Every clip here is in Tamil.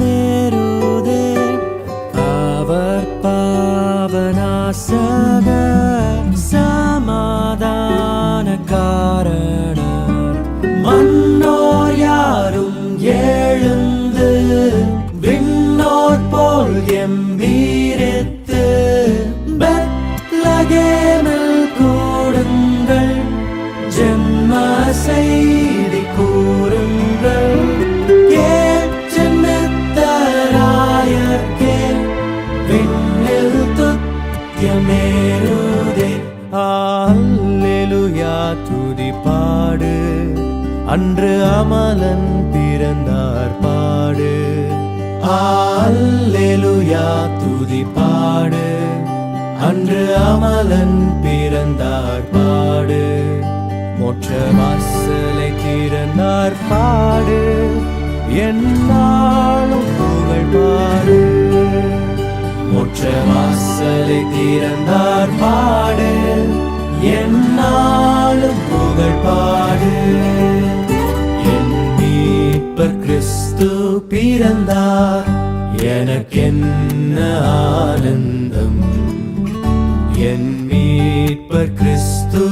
நேருதே. அவர் பாவநாசக சமாதான காரணர். மன்னோர் யாரும் எழுந்து விண்ணோர் போல் எம்பீரித்து பெத்லகேமில் கூடுங்கள், ஜென்ம செய்தி கூறுங்கள். கேச்சமித்தராயர்க்கே விண்ணில் துத்தியமேருதே. அல்லேலூயா துதி பாடு, அன்று அமலன் பிறந்தார் பாடு. அல்லேலூயா துதி பாடு, அன்று அமலன் பிறந்தார் பாடு. மோட்ச வாசலை திறந்தார் பாடு, என்னாலும் புகழ் பாடு. மோட்ச வாசலை திறந்தார் பாடு, என்னாலும் புகழ் பாடு. என் மீட்பர் கிறிஸ்து பிறந்தார், எனக்கென்ன ஆனந்தம். என் மீட்பர் கிறிஸ்து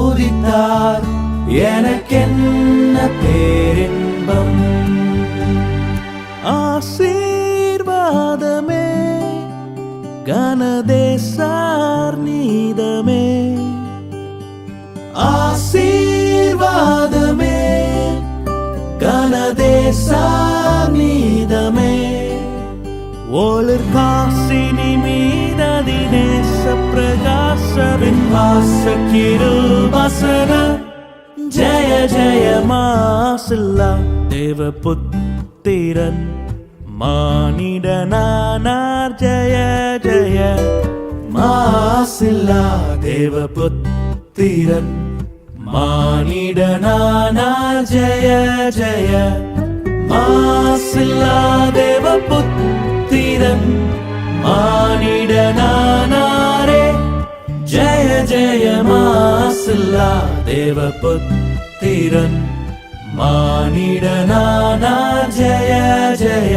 உதித்தார், எனக்கென்ன பேரின்பம். ஆசீர்வாதமே கனதேசார் நீதமே. ஆசீர்வாதமே கனதேசார் நீதமே. ஒளிர் காசினி மீததி நேச பிரகாச வின்வாச கிருபாசன. ஜய ஜய மாசில்லா தேவபுத்திரன் மானிடனானார். ஜய ஜய மாசில்லா தேவபுத்திரன் மானிடனானார். ஜய ஜய மாசில்லா தேவபுத்திரன் மானிடனானாரே. ஜய ஜய மாசில்லா தேவபுத்திரன் மானிடனானார். ஜய ஜய.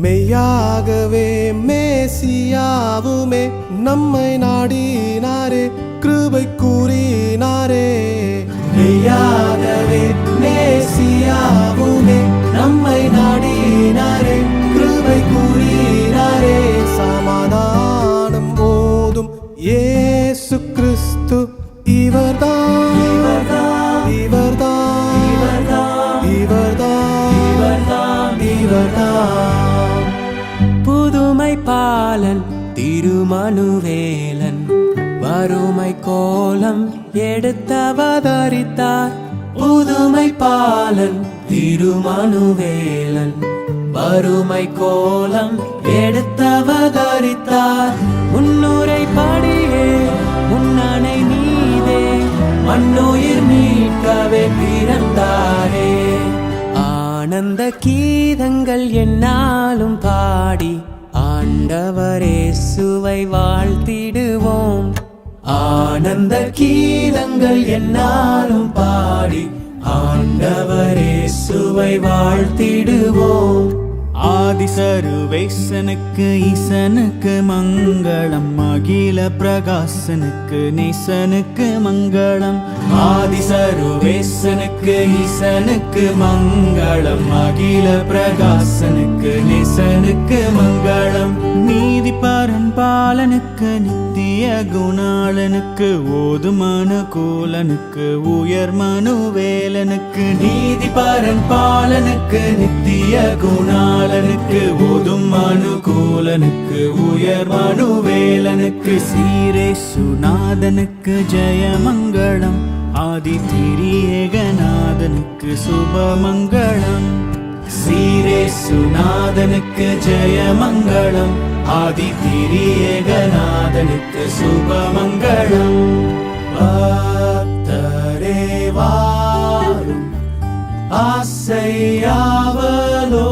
மெய்யாகவே மேசியாவுமே நம்மை நாடினாரே, கிருபை கூறினாரே. மெய்யாகவே மேசியாவுமே நம்மை நாடினாரே, கிருபை கூறினாரே. சமாதானம் போதும் இயேசு கிறிஸ்து இவர்தான், இவர்தான், இவர்தான், இவர்தான், இவர்தான், இவர்தான், இவர்தான். புதுமை பாலன் திருமனுவேலன் வறுமை கோலம் எடுத்தவதரித்தார். புதுமை பாலன் திருமனுவேலன் வறுமை கோலம் எடுத்தவதரித்தார். முன்னுரை படியே முன்னணை நீதே, மண்ணுயிர் மீட்கவே பிறந்தாரே. ஆனந்த கீதங்கள் என்னாலும் பாடி ஆண்டவரேசுவை வாழ்த்திடுவோம். ஆனந்த கீதங்கள் என்னாலும் பாடி ஆண்டவரேசுவை வாழ்த்திடுவோம். ஆதிசருவேசனுக்கு ஈசனுக்கு மங்களம், அகில பிரகாசனுக்கு நேசனுக்கு மங்களம். ஆதிசருவேசனுக்கு ஈசனுக்கு மங்களம், அகில பிரகாசனுக்கு நேசனுக்கு மங்களம். நீதி பரன்பாலனுக்கு நித்திய குணாளனுக்கு ஓதும் அனுகூலனுக்கு உயர் மனுவேலனுக்கு. நீதி பரன்பாலனுக்கு நித்திய குணாளனுக்கு ஓதும் அனுகூலனுக்கு உயர் மனுவேலனுக்கு. சீரேசுநாதனுக்கு ஜெயமங்களம், ஆதி திரியேகநாதனுக்கு சுபமங்களம். சீரேசுநாதனுக்கு ஜெயமங்களம், ஆதி திரியேகநாதனுக்கு சுபமங்களம். பக்தரே வாரும், ஆசையாவலோ